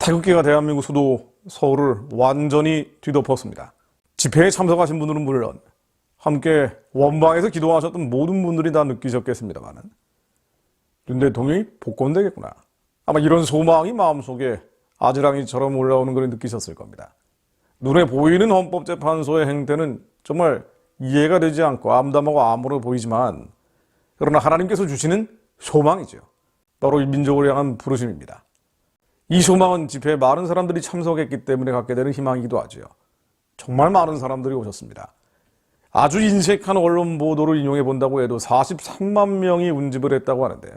태극기가 대한민국 수도 서울을 완전히 뒤덮었습니다. 집회에 참석하신 분들은 물론 함께 원방에서 기도하셨던 모든 분들이 다 느끼셨겠습니다만 윤 대통령이 복권되겠구나. 아마 이런 소망이 마음속에 아지랑이처럼 올라오는 걸 느끼셨을 겁니다. 눈에 보이는 헌법재판소의 행태는 정말 이해가 되지 않고 암담하고 암울해 보이지만 그러나 하나님께서 주시는 소망이죠. 바로 이 민족을 향한 부르심입니다. 이 소망은 집회에 많은 사람들이 참석했기 때문에 갖게 되는 희망이기도 하죠. 정말 많은 사람들이 오셨습니다. 아주 인색한 언론 보도를 인용해 본다고 해도 43만 명이 운집을 했다고 하는데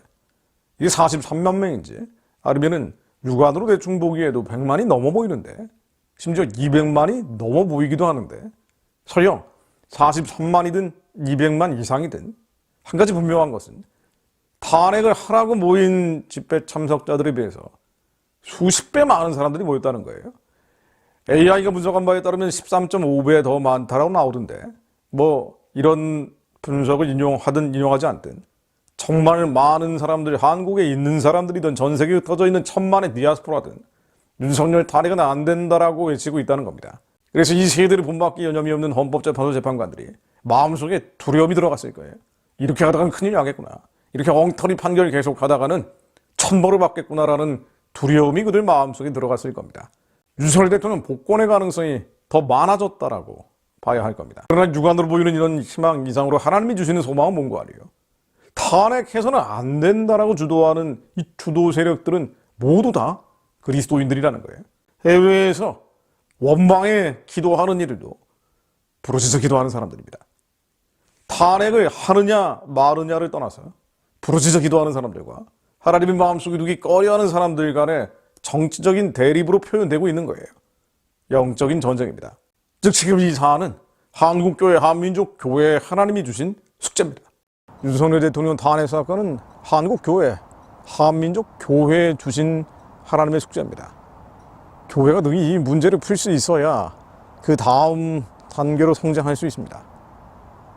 이게 43만 명인지 아니면은 육안으로 대충 보기에도 100만이 넘어 보이는데 심지어 200만이 넘어 보이기도 하는데 설령 43만이든 200만 이상이든 한 가지 분명한 것은 탄핵을 하라고 모인 집회 참석자들에 비해서 수십 배 많은 사람들이 모였다는 거예요. AI가 분석한 바에 따르면 13.5배 더 많다라고 나오던데 뭐 이런 분석을 인용하든 인용하지 않든 정말 많은 사람들이 한국에 있는 사람들이든 전 세계에 흩어져 있는 천만의 디아스포라든 윤석열 탄핵은 안 된다라고 외치고 있다는 겁니다. 그래서 이 세대를 본받기 여념이 없는 헌법재판소 재판관들이 마음속에 두려움이 들어갔을 거예요. 이렇게 하다가는 큰일 나겠구나. 이렇게 엉터리 판결 계속하다가는 천벌을 받겠구나라는 두려움이 그들 마음속에 들어갔을 겁니다. 윤석열 대통령 복권의 가능성이 더 많아졌다라고 봐야 할 겁니다. 그러나 육안으로 보이는 이런 희망 이상으로 하나님이 주시는 소망은 뭔고 아니에요? 탄핵해서는 안 된다라고 주도하는 이 주도 세력들은 모두 다 그리스도인들이라는 거예요. 해외에서 원방에 기도하는 이들도 부르짖어 기도하는 사람들입니다. 탄핵을 하느냐 마느냐를 떠나서 부르짖어 기도하는 사람들과 하나님의 마음속에 두기 꺼려하는 사람들 간의 정치적인 대립으로 표현되고 있는 거예요. 영적인 전쟁입니다. 즉 지금 이 사안은 한국교회, 한민족교회에 하나님이 주신 숙제입니다. 윤석열 대통령 탄핵 사건은 한국교회, 한민족교회에 주신 하나님의 숙제입니다. 교회가 능히 이 문제를 풀 수 있어야 그 다음 단계로 성장할 수 있습니다.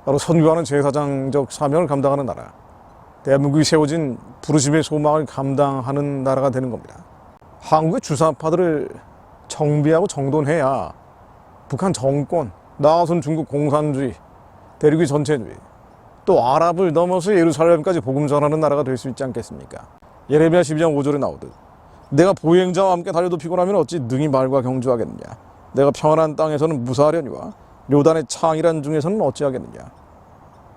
바로 선교하는 제사장적 사명을 감당하는 나라, 대한민국이 세워진 부르심의 소망을 감당하는 나라가 되는 겁니다. 한국의 주사파들을 정비하고 정돈해야 북한 정권, 나아선 중국 공산주의, 대륙의 전체주의, 또 아랍을 넘어서 예루살렘까지 복음 전하는 나라가 될 수 있지 않겠습니까? 예레미야 12장 5절에 나오듯 내가 보행자와 함께 달려도 피곤하면 어찌 능히 말과 경주하겠느냐. 내가 평안한 땅에서는 무사하려니와 요단의 창이란 중에서는 어찌하겠느냐.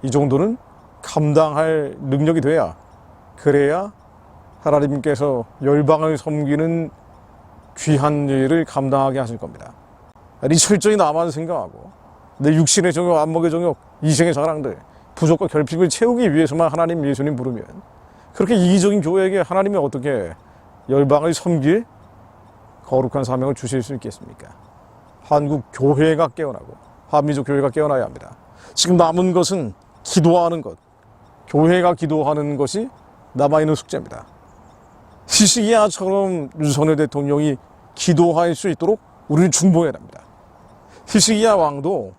이 정도는 감당할 능력이 돼야, 그래야 하나님께서 열방을 섬기는 귀한 일을 감당하게 하실 겁니다. 이 철저히 나만 생각하고 내 육신의 정욕, 안목의 정욕, 이생의 자랑들, 부족과 결핍을 채우기 위해서만 하나님, 예수님 부르면 그렇게 이기적인 교회에게 하나님이 어떻게 열방을 섬길 거룩한 사명을 주실 수 있겠습니까? 한국 교회가 깨어나고 한민족 교회가 깨어나야 합니다. 지금 남은 것은 기도하는 것, 교회가 기도하는 것이 남아있는 숙제입니다. 히스기야처럼 윤석열 대통령이 기도할 수 있도록 우리를 중보해야 합니다. 히스기야 왕도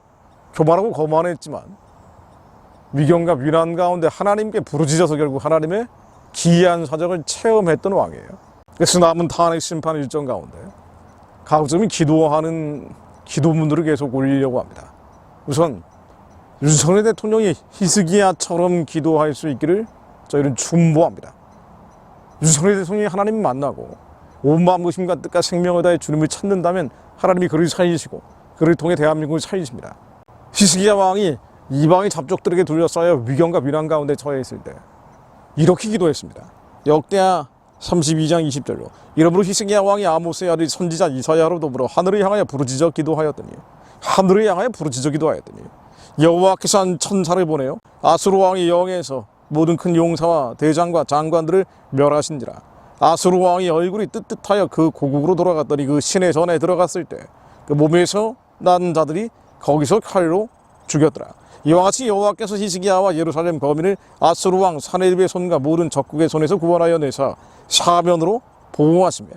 교만하고 거만했지만 위경과 위난 가운데 하나님께 부르짖어서 결국 하나님의 기이한 사정을 체험했던 왕이에요. 그래서 남은 탄핵 심판 일정 가운데 가급적이면 기도하는 기도문들을 계속 올리려고 합니다. 우선 윤석열 대통령이 히스기야처럼 기도할 수 있기를 저희는 중보합니다. 윤석열 대통령이 하나님을 만나고 온 마음과 힘과 뜻과 생명을 다해 주님을 찾는다면 하나님이 그를 살리시고 그를 통해 대한민국을 살리십니다. 히스기야 왕이 이방의 잡족들에게 둘러싸여 위경과 위난 가운데 처해 있을 때 이렇게 기도했습니다. 역대하 32장 20절로 이러므로 히스기야 왕이 아모스의 아들 선지자 이사야로 더불어 하늘을 향하여 부르짖어 기도하였더니 여호와께서 한 천사를 보내요 아수르 왕의 영에서 모든 큰 용사와 대장과 장관들을 멸하신지라. 아수르 왕의 얼굴이 뜨뜻하여 그 고국으로 돌아갔더니 그 신의 전에 들어갔을 때 그 몸에서 난 자들이 거기서 칼로 죽였더라. 이와 같이 여호와께서 히스기야와 예루살렘 거민을 아수르 왕 사네립의 손과 모든 적국의 손에서 구원하여 내사 사면으로 보호하시며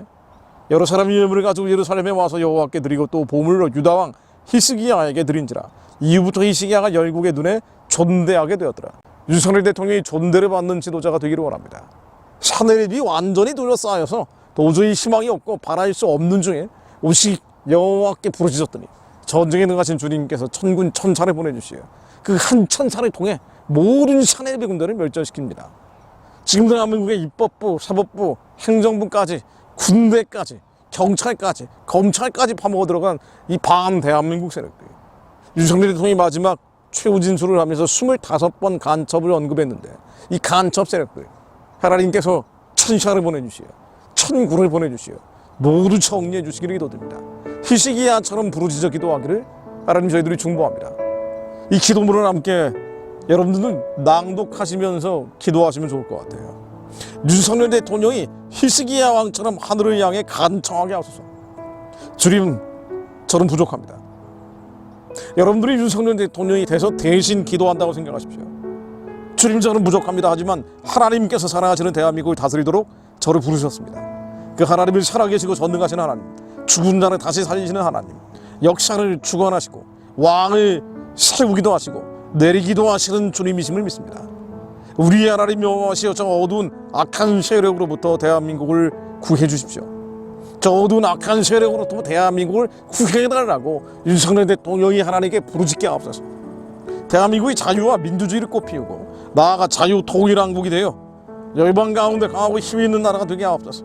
여러 사람이 예물을 가지고 예루살렘에 와서 여호와께 드리고 또 보물로 유다 왕 히스기야에게 드린지라. 이후부터 히스기야가 열국의 눈에 존대하게 되었더라. 윤석열 대통령이 존대를 받는 지도자가 되기를 원합니다. 사네립이 완전히 둘러싸여서 도저히 희망이 없고 바랄 수 없는 중에 오직 여호와께 부르짖었더니 전쟁에 능하신 주님께서 천군 천사를 보내주시어 그 한 천사를 통해 모든 샤넬배 군대를 멸절시킵니다. 지금 대한민국의 입법부, 사법부, 행정부까지, 군대까지, 경찰까지, 검찰까지 파먹어 들어간 이 반대한민국 세력들. 윤석열 대통령이 마지막 최후 진술을 하면서 25번 간첩을 언급했는데 이 간첩 세력들 하나님께서 천사를 보내주시어 천군을 보내주시어 모두 정리해 주시기를 기도드립니다. 히스기야처럼 부르짖어 기도하기를 하나님 저희들이 중보합니다. 이 기도문을 함께 여러분들은 낭독하시면서 기도하시면 좋을 것 같아요. 윤석열 대통령이 히스기야 왕처럼 하늘을 향해 간청하게 하소서. 주님, 저는 부족합니다. 여러분들이 윤석열 대통령이 돼서 대신 기도한다고 생각하십시오. 주님, 저는 부족합니다. 하지만 하나님께서 살아가시는 대한민국을 다스리도록 저를 부르셨습니다. 그 하나님을 살아계시고 전능하신 하나님, 죽은 자를 다시 살리시는 하나님, 역사를 주관하시고 왕을 세우기도 하시고 내리기도 하시는 주님이심을 믿습니다. 우리의 하나님 여호와시여, 저 어두운 악한 세력으로부터 대한민국을 구해 주십시오. 저 어두운 악한 세력으로부터 대한민국을 구해달라고 윤석열 대통령이 하나님께 부르짖게 하옵소서. 대한민국이 자유와 민주주의를 꽃피우고 나아가 자유 통일왕국이 되어 열방 가운데 강하고 힘이 있는 나라가 되게 하옵소서.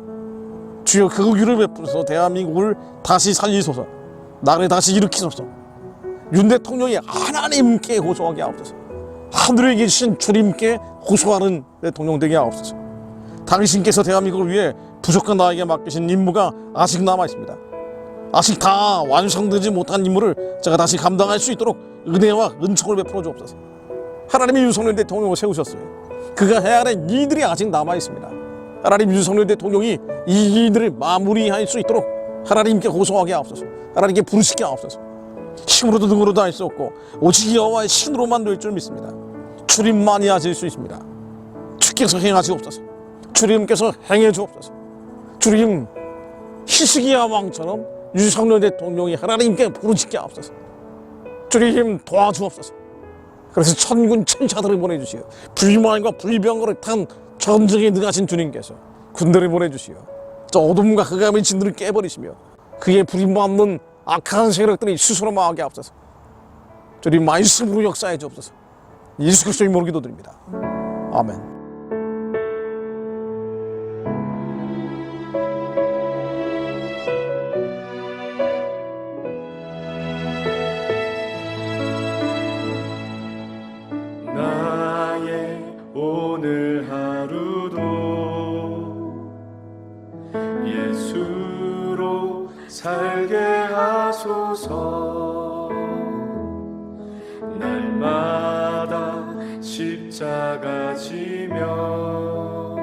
주여, 그 기를 베푸소서. 대한민국을 다시 살리소서. 나를 다시 일으키소서. 윤 대통령이 하나님께 호소하게 하옵소서. 하늘에 계신 주님께 호소하는 대통령 되게 하옵소서. 당신께서 대한민국을 위해 부족한 나에게 맡기신 임무가 아직 남아있습니다. 아직 다 완성되지 못한 임무를 제가 다시 감당할 수 있도록 은혜와 은총을 베풀어 주옵소서. 하나님이 윤석열 대통령을 세우셨어요. 그가 해야 할 일들이 아직 남아있습니다. 하나님, 윤석열 대통령이 이 일들을 마무리할 수 있도록 하나님께 호소하게 하옵소서. 하나님께 부르시게 하옵소서. 힘으로도 능으로도 할 수 없고 오직 여호와의 신으로만 될 줄 믿습니다. 주님만이 하실 수 있습니다. 주께서 행하시옵소서. 주님께서 행해 주옵소서. 주님, 히스기야 왕처럼 윤석열 대통령이 하나님께 부르짖게 하옵소서. 주님, 도와주옵소서. 그래서 천군 천사들을 보내주시어 불만과 불병거를 탄 전쟁에 능하신 주님께서 군대를 보내주시어 저 어둠과 흑암의 진들을 깨버리시며 그의 부림받는 악한 세력들이 스스로 망하게 하옵소서. 주님, 말씀으로 역사해 주옵소서. 예수 그리스도의 이름으로 기도드립니다. 아멘. 나의 오늘 하루도 예수로 살게 하소서. 날마다 십자가 지며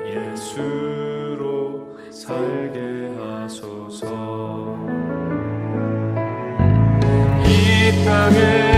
예수로 살게 하소서. 이 땅에